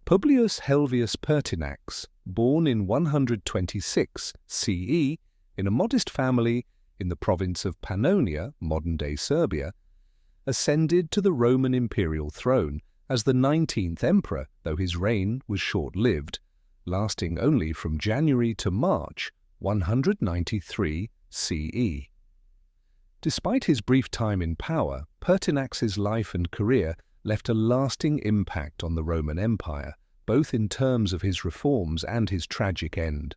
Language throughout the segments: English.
Publius Helvius Pertinax, born in 126 CE in a modest family in the province of Pannonia, modern-day Serbia, ascended to the Roman imperial throne as the 19th emperor, though his reign was short-lived, lasting only from January to March 193 CE. Despite his brief time in power, Pertinax's life and career left a lasting impact on the Roman Empire, both in terms of his reforms and his tragic end.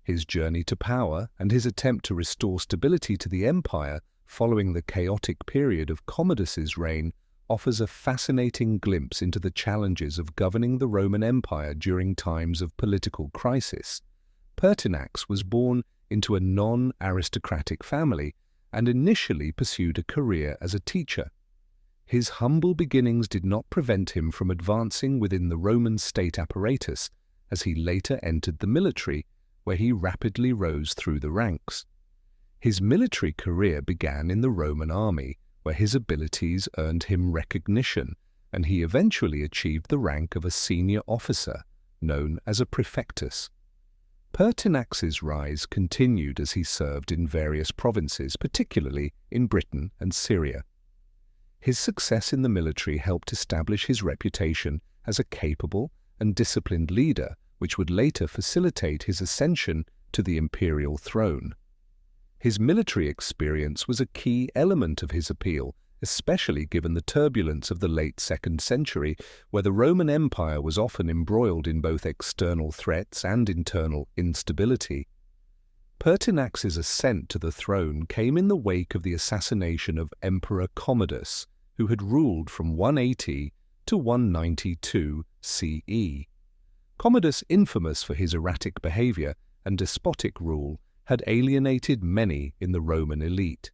His journey to power and his attempt to restore stability to the empire following the chaotic period of Commodus's reign offers a fascinating glimpse into the challenges of governing the Roman Empire during times of political crisis. Pertinax was born into a non-aristocratic family and initially pursued a career as a teacher. His humble beginnings did not prevent him from advancing within the Roman state apparatus, as he later entered the military, where he rapidly rose through the ranks. His military career began in the Roman army, where his abilities earned him recognition, and he eventually achieved the rank of a senior officer, known as a praefectus. Pertinax's rise continued as he served in various provinces, particularly in Britain and Syria. His success in the military helped establish his reputation as a capable and disciplined leader, which would later facilitate his ascension to the imperial throne. His military experience was a key element of his appeal, especially given the turbulence of the late 2nd century, where the Roman Empire was often embroiled in both external threats and internal instability. Pertinax's ascent to the throne came in the wake of the assassination of Emperor Commodus, who had ruled from 180 to 192 CE. Commodus, infamous for his erratic behavior and despotic rule, had alienated many in the Roman elite.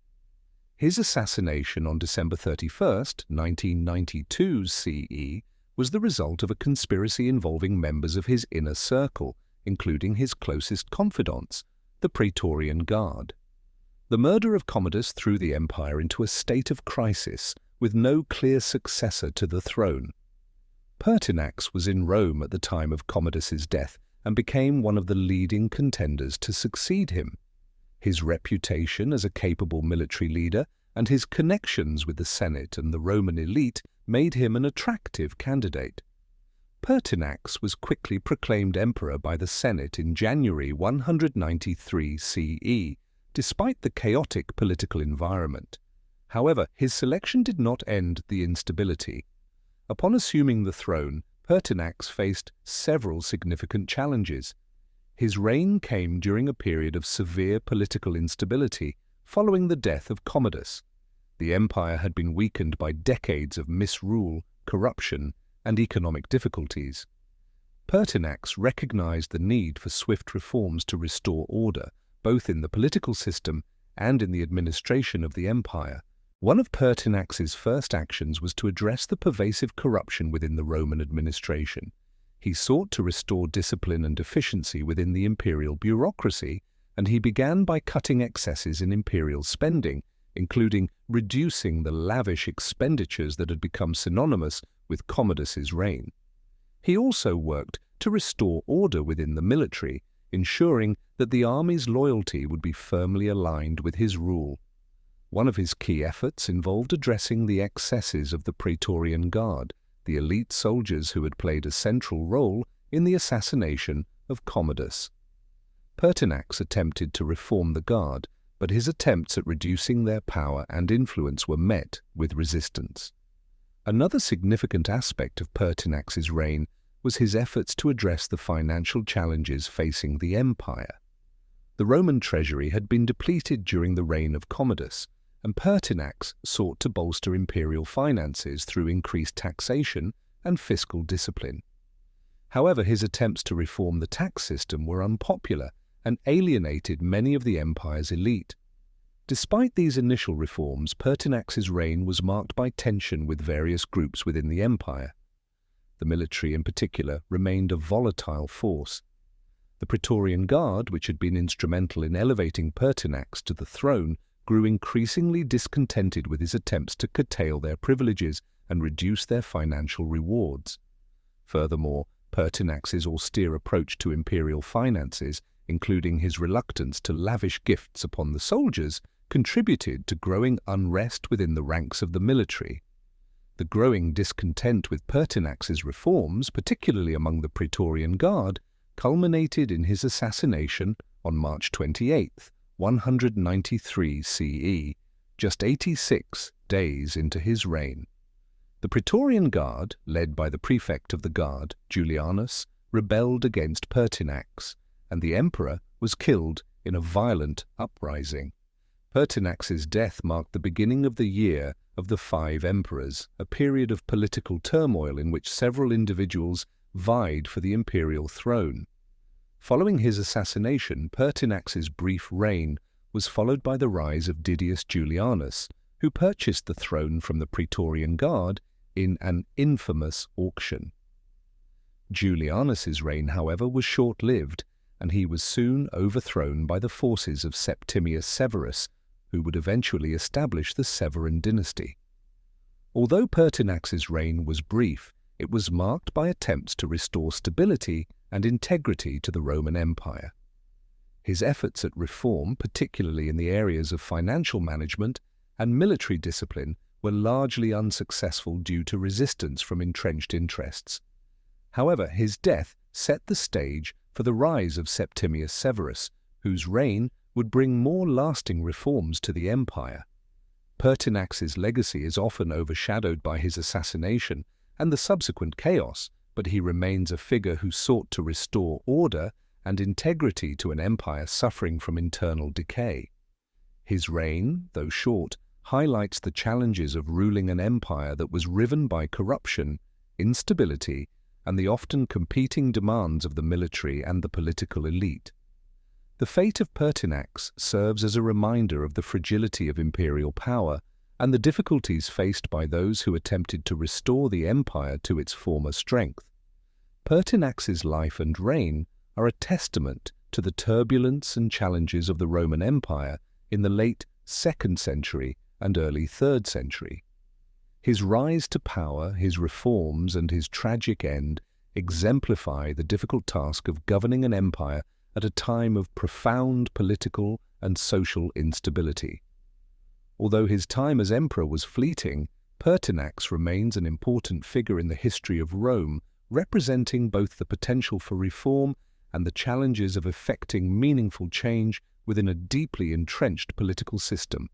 His assassination on December 31, 1992 CE, was the result of a conspiracy involving members of his inner circle, including his closest confidants, the Praetorian Guard. The murder of Commodus threw the empire into a state of crisis, with no clear successor to the throne. Pertinax was in Rome at the time of Commodus's death and became one of the leading contenders to succeed him. His reputation as a capable military leader and his connections with the Senate and the Roman elite made him an attractive candidate. Pertinax was quickly proclaimed emperor by the Senate in January 193 CE, despite the chaotic political environment. However, his selection did not end the instability. Upon assuming the throne, Pertinax faced several significant challenges. His reign came during a period of severe political instability following the death of Commodus. The empire had been weakened by decades of misrule, corruption, and economic difficulties. Pertinax recognized the need for swift reforms to restore order, both in the political system and in the administration of the empire. One of Pertinax's first actions was to address the pervasive corruption within the Roman administration. He sought to restore discipline and efficiency within the imperial bureaucracy, and he began by cutting excesses in imperial spending, including reducing the lavish expenditures that had become synonymous with Commodus's reign. He also worked to restore order within the military, ensuring that the army's loyalty would be firmly aligned with his rule. One of his key efforts involved addressing the excesses of the Praetorian Guard, the elite soldiers who had played a central role in the assassination of Commodus. Pertinax attempted to reform the Guard, but his attempts at reducing their power and influence were met with resistance. Another significant aspect of Pertinax's reign was his efforts to address the financial challenges facing the empire. The Roman treasury had been depleted during the reign of Commodus, and Pertinax sought to bolster imperial finances through increased taxation and fiscal discipline. However, his attempts to reform the tax system were unpopular and alienated many of the empire's elite. Despite these initial reforms, Pertinax's reign was marked by tension with various groups within the empire. The military, in particular, remained a volatile force. The Praetorian Guard, which had been instrumental in elevating Pertinax to the throne, grew increasingly discontented with his attempts to curtail their privileges and reduce their financial rewards. Furthermore, Pertinax's austere approach to imperial finances, including his reluctance to lavish gifts upon the soldiers, contributed to growing unrest within the ranks of the military. The growing discontent with Pertinax's reforms, particularly among the Praetorian Guard, culminated in his assassination on March 28, 193 CE, just 86 days into his reign. The Praetorian Guard, led by the prefect of the guard, Julianus, rebelled against Pertinax, and the emperor was killed in a violent uprising. Pertinax's death marked the beginning of the Year of the Five Emperors, a period of political turmoil in which several individuals vied for the imperial throne. Following his assassination, Pertinax's brief reign was followed by the rise of Didius Julianus, who purchased the throne from the Praetorian Guard in an infamous auction. Julianus's reign, however, was short-lived, and he was soon overthrown by the forces of Septimius Severus, who would eventually establish the Severan dynasty. Although Pertinax's reign was brief, it was marked by attempts to restore stability and integrity to the Roman Empire. His efforts at reform, particularly in the areas of financial management and military discipline, were largely unsuccessful due to resistance from entrenched interests. However, his death set the stage for the rise of Septimius Severus, whose reign would bring more lasting reforms to the empire. Pertinax's legacy is often overshadowed by his assassination and the subsequent chaos, but he remains a figure who sought to restore order and integrity to an empire suffering from internal decay. His reign, though short, highlights the challenges of ruling an empire that was riven by corruption, instability, and the often competing demands of the military and the political elite. The fate of Pertinax serves as a reminder of the fragility of imperial power and the difficulties faced by those who attempted to restore the empire to its former strength. Pertinax's life and reign are a testament to the turbulence and challenges of the Roman Empire in the late 2nd century and early 3rd century. His rise to power, his reforms, and his tragic end exemplify the difficult task of governing an empire at a time of profound political and social instability. Although his time as emperor was fleeting, Pertinax remains an important figure in the history of Rome, representing both the potential for reform and the challenges of effecting meaningful change within a deeply entrenched political system.